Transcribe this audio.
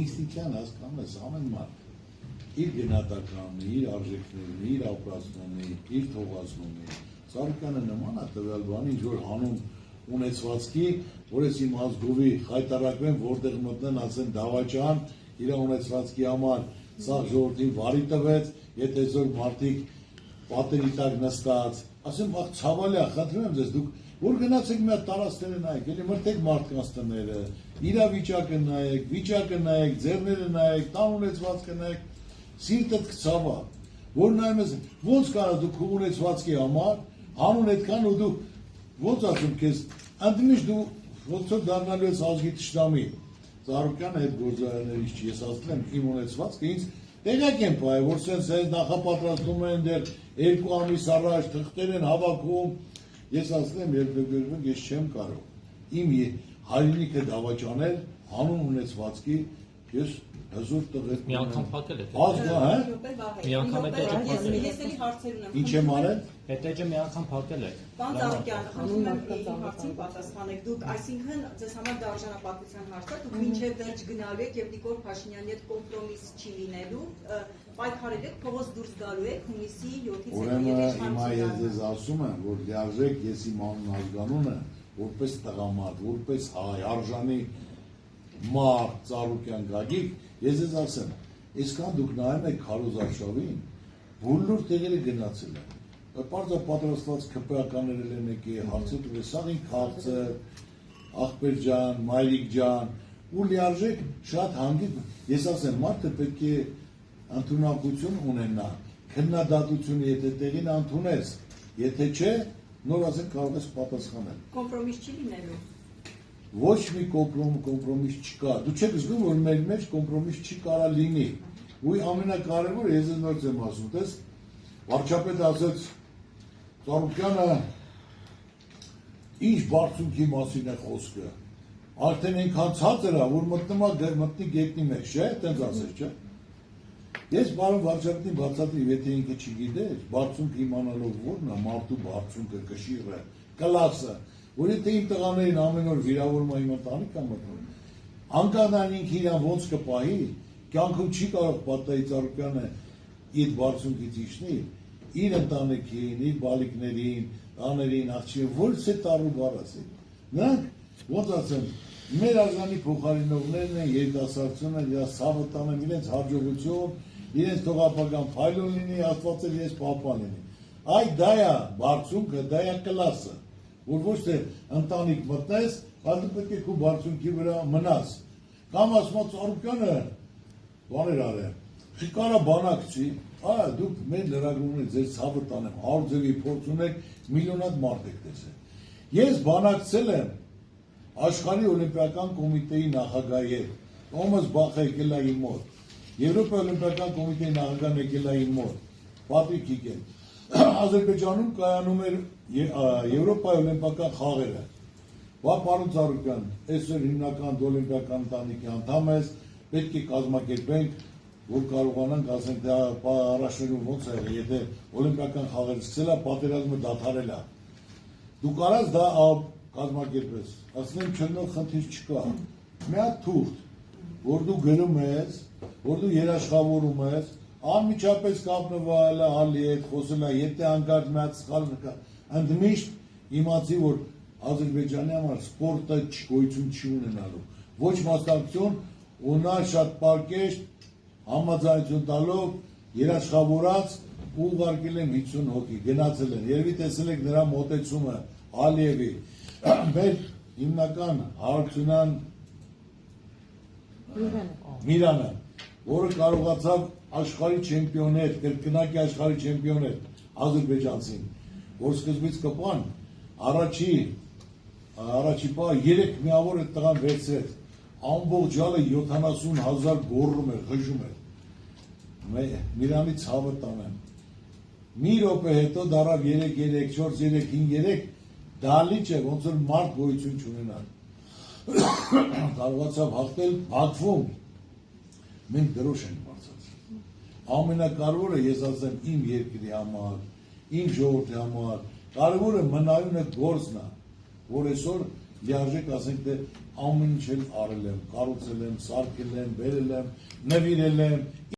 ինստիտուցիան հասկանում ես ամեն մարդ իր գնահատականն, իր արժեքներն, իր ապրածնունի, իր թողածնունի, Սարգսյանը նման է տվյալ բանի, ինչ որ հանում ունեցվածքի, որ ես իմ ազգովի խայտարակվեմ, որտեղ մտնեն, ասեն դավաճան, իր ունեցվածքի համար սա ժողովրդին վարի տվեց, եթե այսօր մարդիկ պատերի տակ նստած, ասեմ, ախ ցավալի է, խնդրում եմ ձեզ, դուք որ գնացեք մի հատ տարածքները նայեք, էլի մրթեք մարդկանց տները, իրավիճակը նայեք, ձեռները նայեք, տան ունեցվածքը նայեք, սիրտդ կցավա, որ նայում ես, ոնց կարա դու քո ունեցվածքի համար, հանուն այդքան ու դու ոնց ասում քեզ, ընդմիշտ դու ոնց որ դառնալու ես ազգի թշնամի, Ծառուկյանը այդ գործարաններից չի, ես ասել եմ իմ ունեցվածքը ինձ տեղյակ եմ պահել, որ սենց նախապատրաստում են դեռ 2 ամիս առաջ թղթեր են հավաքում, ես ասել եմ երբեք ես չեմ կարող իմ հայրենիքը դավաճանել հանուն ունեցվածքի ես հզոր տղեկ մի անգամ փակել եք մի անգամ ինչ եմ արել հետեջը մի անգամ փակել եք Պարոն Ծառուկյան, խնդրում եմ հարցին պատասխանեք դուք այսինքն ձեզ համար դարժանապատվության հարց է դուք մինչև վերջ գնալու եք եւ Նիկոլ Փաշինյանի հետ կոմպրոմիս չի լինելու պայքարել եք փողոց դուրս գալու եք հունիսի 7-ից ուրեմն հիմա ես ձեզ ասում եմ որ լիարժեք ես իմ անուն ազգանունը որպես տղամարդ որպես հայ արժանի մարդ Ծառուկյան Գագիկ ես ձեզ ասեմ այսքան դուք նայում եք Քարոզ Արշավին բոլոր տեղերը գնացել են Պարզա պատրաստված քպեականներ են եկել, հարցը տուր, սաղին քաղցր, աղբեր ջան, մայրիկ ջան, ու լիարժեք շատ հանգիտ, ես ասեմ, մարդը պետք է ընդունակություն ունենա, քննադատությունը եթե տեղին ընդունես, եթե չէ, նոր ասեն կարող ես պատասխանել։ Կոմպրոմիս չի լինելու։ Ոչ մի կոմպրոմիս չկա, դու չեք զգում, որ մեր մեջ կոմպրոմիս չի կարա լինի, ու ամենակարևորը ես նորից եմ ասում, տես, վարչապետը ասեց Ծառուկյանը ինչ բարձունքի մասին է խոսքը, արդեն այնքան ցածր է, որ մտնի գետնի մեջ, չէ, տենց ասես, չէ։ Ես բարոն վարչապետին բացատրի, եթե ինքը չգիտեր, բարձունքը իմանալով որն է, մարդու բարձունքը, կշիռը, կլասը, որ եթե իմ տղաներին ամեն օր վիրավորում է իմ ընտանիք է մտնում, անկախ ինքը իրան ոնց կպահի, կյանքում չի կարող պատահի Ծառուկյանը իր բարձունքից իջնի, իր ընտանիքին, իր բալիկներին, տաներին, աղջիկներին, ո՞րս է տարու բառ ասել։ Նրանք, ոնց ասեմ, մեր ազգանի փոխարինողներն են, երիտասարդությունը, իրենց ցավը տանեն, իրենց հաջողություն, իրենց թողապական փայլուն լինի, Աստված էլ իրենց պահպան լինի։ Այ դա է բարձունքը, դա է կլասը, որ ոչ թե ընտանիք մտնես, բայց պետք է քո բարձունքի վրա մնաս։ Կամ ասում Ծառուկյանը բաներ արել, խիկարա բանակցի, դուք մեր լրագրողները ձեր ցավը տանեմ, 100 ձևի փորձ ունեք, միլիոնատ մարդ եք տեսել։ Ես բանակցել եմ Աշխարհի օլիմպիական կոմիտեի նախագահի հետ, Թոմաս Բախը եկել է իմ մոտ, Եվրոպայի օլիմպիական կոմիտեի նախագահն եկել է իմ մոտ, Պատրիկ Հիկեն, Ադրբեջանում կայանում էր Եվրոպայի օլիմպիական խաղերը, պարոն Ծառուկյան, այսօր հիմնական օլիմպիական ընտանիքի անդամ ես, պետք է կազմակերպենք որ կարողանանք ասենք դա առաջներում ոնց է եղել, եթե օլիմպիական խաղերը սկսել է, պատերազմը դադարել է։ Դու կարաս դա կազմակերպես, ասում եմ չնոր խնդիր չկա։ Մի հատ թուղթ, որ դու գրում ես, որ դու երաշխավորում ես, անմիջապես կապնվել է ալի հետ, խոսել է, եթե հանկարծ մի հատ սխալ նկա, ընդմիշտ իմացի, որ Ադրբեջանի համար սպորտը գոյություն չի ունենալու։ Ոչ մասնակցություն, ու նա շատ պարկեշտ համաձայնություն տալով երաշխավորած ու ուղարկել եմ 50 հոգի, գնացել են, երևի տեսել եք նրա մոտեցումը Ալիևի, մեր հիմնական Հարությունյան Միրանը, որը կարողացավ աշխարհի չեմպիոներ, կրկնակի աշխարհի չեմպիոներ ադրբեջանցին, որ սկզբից կպան, առաջի պահ 3 միավոր այդ տղան վերցրեց, ամբողջ ջալը 70,000 գոռում էր, խժում էր, Միրանի ցավը տանեմ, մի րոպե հետո դարավ 3-3, 4-3-5-3, դալիճ է, ոնց որ մարդ գոյություն չունենալ, կարողացավ հաղթել Բաքվում, մենք դրոշ ենք բարձրացրել, ամենակարևորը ես ասեմ իմ երկրի համար, իմ ժողովրդի համար, կարևորը մնայուն է գործն է, որ այսօր լիարժեք ասենք դե ամեն ինչ էլ արել եմ, կառուցել եմ, սարքել եմ, բերել եմ, նվիրել եմ,